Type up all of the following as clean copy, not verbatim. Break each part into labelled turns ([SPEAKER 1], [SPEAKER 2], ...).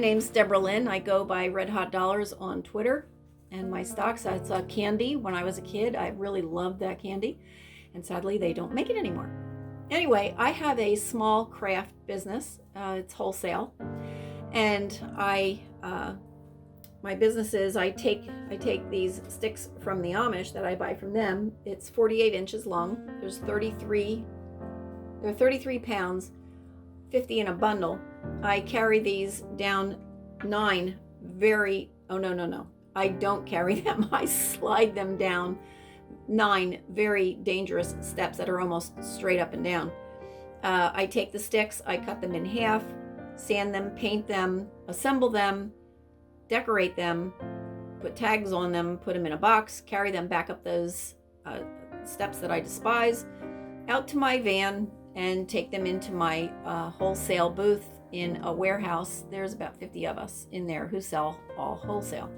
[SPEAKER 1] name's Deborah Lynn. I go by Red Hot Dollars on Twitter. And my stocks, that's candy. When I was a kid, I really loved that candy. And sadly, they don't make it anymore. Anyway, I have a small craft business. It's wholesale. And my business is I take these sticks from the Amish that I buy from them. It's 48 inches long. They're 33 pounds, 50 in a bundle. I carry these down 9 no. I don't carry them. I slide them down 9 very dangerous steps that are almost straight up and down. I take the sticks, I cut them in half, sand them, paint them, assemble them, decorate them, put tags on them, put them in a box, carry them back up those steps that I despise, out to my van, and take them into my wholesale booth in a warehouse. There's about 50 of us in there who sell all wholesale.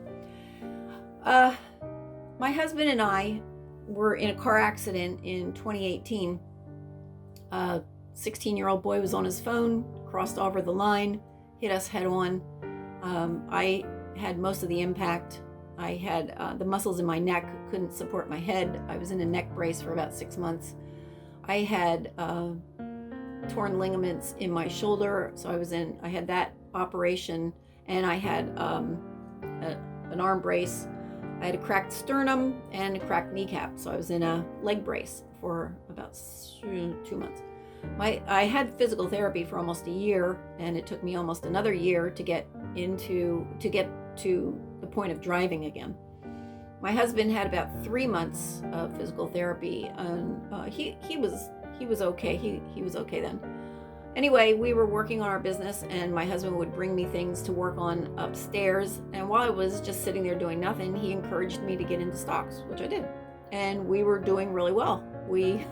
[SPEAKER 1] My husband and I were in a car accident in 2018. A 16-year-old boy was on his phone, crossed over the line, hit us head on. I had most of the impact. I had the muscles in my neck couldn't support my head. I was in a neck brace for about 6 months. I had torn ligaments in my shoulder, so I had that operation, and I had an arm brace. I had a cracked sternum and a cracked kneecap, so I was in a leg brace for about 2 months. I had physical therapy for almost a year, and it took me almost another year to get to the point of driving again. My husband had about 3 months of physical therapy, and he was okay. He was okay then. Anyway, we were working on our business, and my husband would bring me things to work on upstairs. And while I was just sitting there doing nothing, he encouraged me to get into stocks, which I did. And we were doing really well. We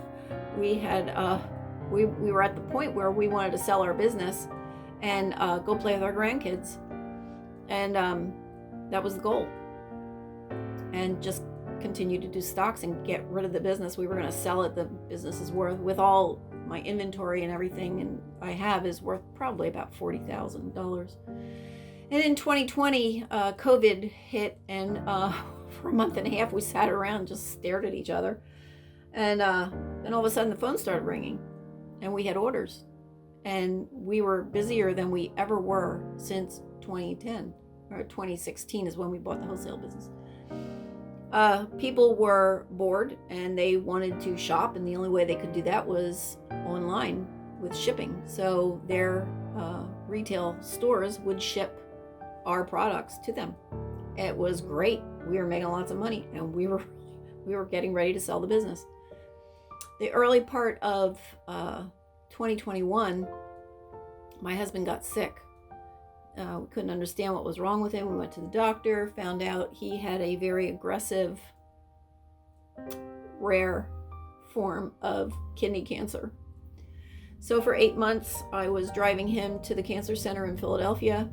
[SPEAKER 1] were at the point where we wanted to sell our business and go play with our grandkids. And that was the goal. And just continue to do stocks and get rid of the business. We were going to sell it. The business is worth, with all my inventory and everything and I have, is worth probably about $40,000. And in 2020, COVID hit, and for a month and a half we sat around and just stared at each other. And then all of a sudden the phone started ringing, and we had orders, and we were busier than we ever were since 2010, or 2016 is when we bought the wholesale business. People were bored and they wanted to shop, and the only way they could do that was online with shipping. So their retail stores would ship our products to them. It was great. We were making lots of money, and we were getting ready to sell the business. The early part of 2021, my husband got sick. We couldn't understand what was wrong with him. We went to the doctor, found out he had a very aggressive, rare form of kidney cancer. So for 8 months, I was driving him to the cancer center in Philadelphia.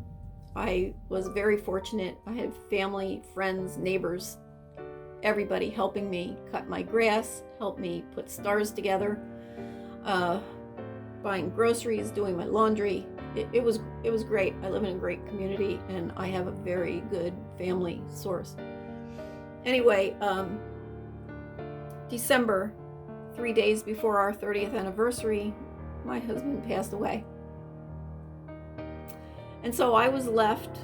[SPEAKER 1] I was very fortunate. I had family, friends, neighbors, everybody helping me cut my grass, help me put stars together, buying groceries, doing my laundry. It was great. I live in a great community, and I have a very good family source. Anyway, December, 3 days before our 30th anniversary, my husband passed away. And so I was left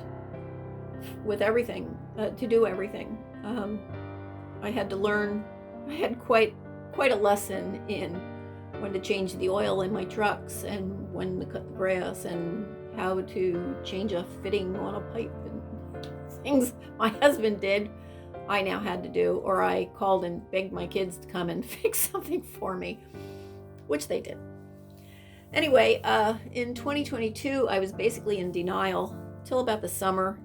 [SPEAKER 1] with everything, to do everything. I had to learn. I had quite a lesson in when to change the oil in my trucks, and when to cut the grass, and how to change a fitting on a pipe, and things my husband did, I now had to do, or I called and begged my kids to come and fix something for me, which they did. Anyway, in 2022, I was basically in denial till about the summer.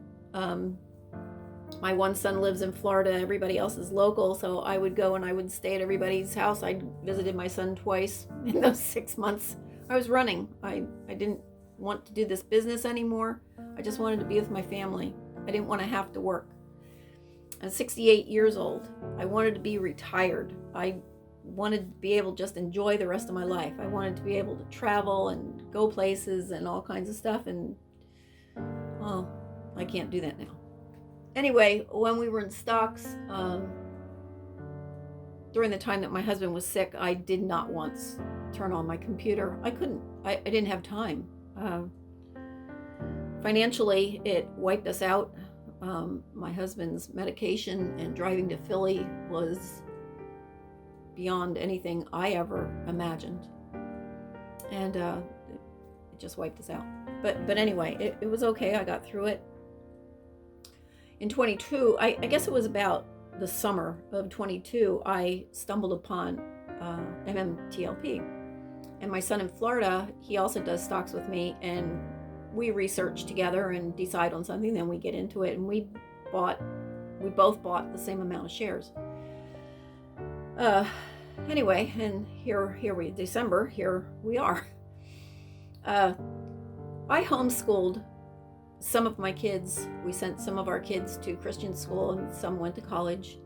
[SPEAKER 1] My one son lives in Florida, everybody else is local, so I would go and I would stay at everybody's house. I visited my son twice in those 6 months. I was running. I didn't want to do this business anymore. I just wanted to be with my family. I didn't want to have to work. I'm 68 years old. I wanted to be retired. I wanted to be able to just enjoy the rest of my life. I wanted to be able to travel and go places and all kinds of stuff. And well, I can't do that now. Anyway, when we were in stocks, during the time that my husband was sick, I did not once turn on my computer. I couldn't. I didn't have time. Financially, it wiped us out. My husband's medication and driving to Philly was beyond anything I ever imagined. And it just wiped us out. But anyway, it was okay. I got through it. In 22, I guess it was about the summer of 22, I stumbled upon MMTLP. And my son in Florida, he also does stocks with me, and we research together and decide on something, then we get into it, and we both bought the same amount of shares. Anyway, and here we are. I homeschooled some of my kids. We sent some of our kids to Christian school, and some went to college,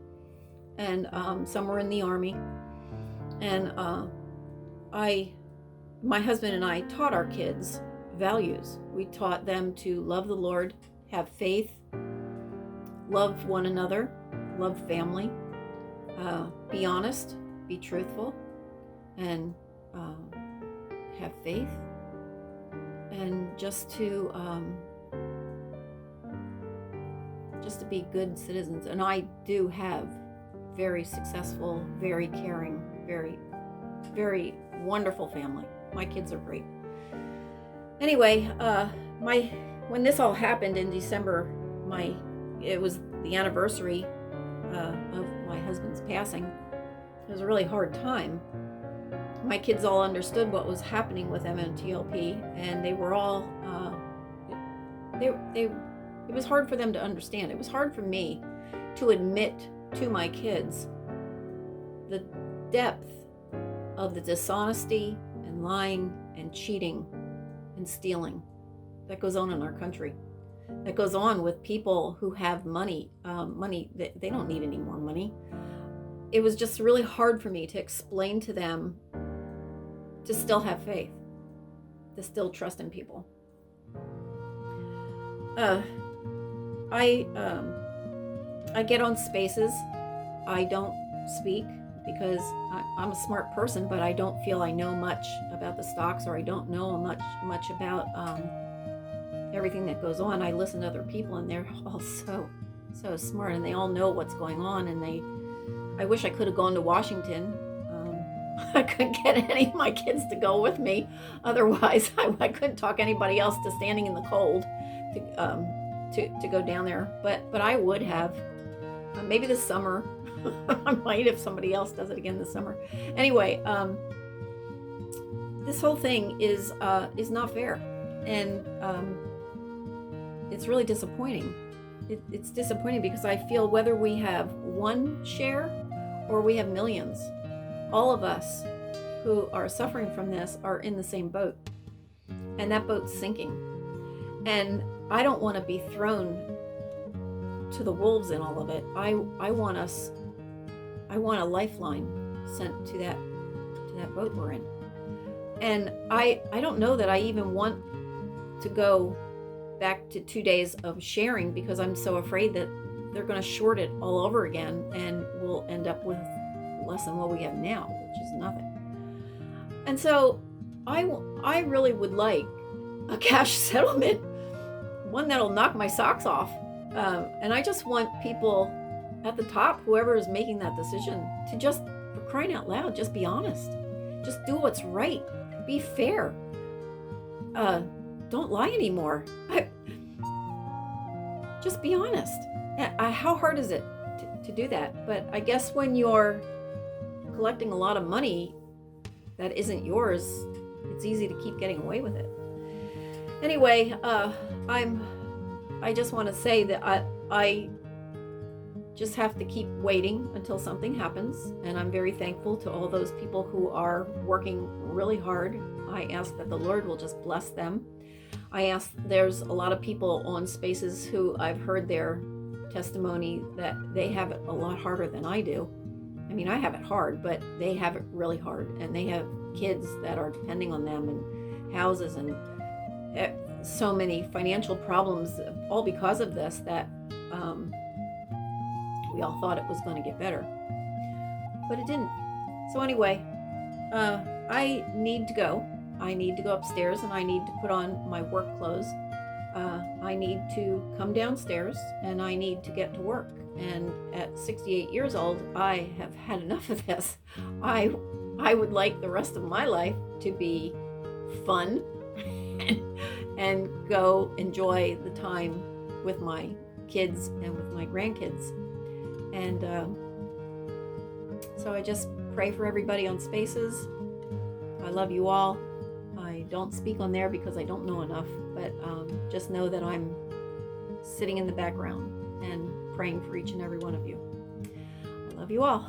[SPEAKER 1] and some were in the Army. And my husband and I taught our kids values. We taught them to love the Lord, have faith, love one another, love family, be honest, be truthful, and have faith, and just to be good citizens. And I do have very successful, very caring, very, very wonderful family. My kids are great. Anyway, when this all happened in December, it was the anniversary of my husband's passing. It was a really hard time. My kids all understood what was happening with MMTLP, and they were all it was hard for them to understand. It was hard for me to admit to my kids the depth of the dishonesty and lying and cheating and stealing that goes on in our country, that goes on with people who have money that they don't need any more money. It was just really hard for me to explain to them to still have faith, to still trust in people. I get on spaces. I don't speak because I'm a smart person, but I don't feel I know much about the stocks, or I don't know much about everything that goes on. I listen to other people, and they're all so smart, and they all know what's going on. And I wish I could have gone to Washington. I couldn't get any of my kids to go with me. Otherwise, I couldn't talk anybody else to standing in the cold to go down there. But I would have. Maybe this summer. I might if somebody else does it again this summer. Anyway, this whole thing is not fair, and it's really disappointing. It's disappointing because I feel whether we have one share or we have millions, all of us who are suffering from this are in the same boat, and that boat's sinking. And I don't want to be thrown to the wolves in all of it. I want a lifeline sent to that boat we're in. And I don't know that I even want to go back to 2 days of sharing, because I'm so afraid that they're going to short it all over again, and we'll end up with less than what we have now, which is nothing. And so I really would like a cash settlement, one that'll knock my socks off. And I just want people at the top, whoever is making that decision, to just, for crying out loud, just be honest. Just do what's right. Be fair. Don't lie anymore. Just be honest. How hard is it to do that? But I guess when you're collecting a lot of money that isn't yours, it's easy to keep getting away with it. Anyway, I just want to say that I just have to keep waiting until something happens, and I'm very thankful to all those people who are working really hard. I ask that the Lord will just bless them. I ask, there's a lot of people on Spaces who I've heard their testimony that they have it a lot harder than I do. I mean, I have it hard, but they have it really hard, and they have kids that are depending on them, and houses, and so many financial problems, all because of this, that we all thought it was going to get better, but it didn't. So anyway, I need to go. I need to go upstairs, and I need to put on my work clothes. I need to come downstairs, and I need to get to work. And at 68 years old, I have had enough of this. I would like the rest of my life to be fun and go enjoy the time with my kids and with my grandkids. And so I just pray for everybody on Spaces. I love you all. I don't speak on there because I don't know enough, but just know that I'm sitting in the background and praying for each and every one of you. I love you all.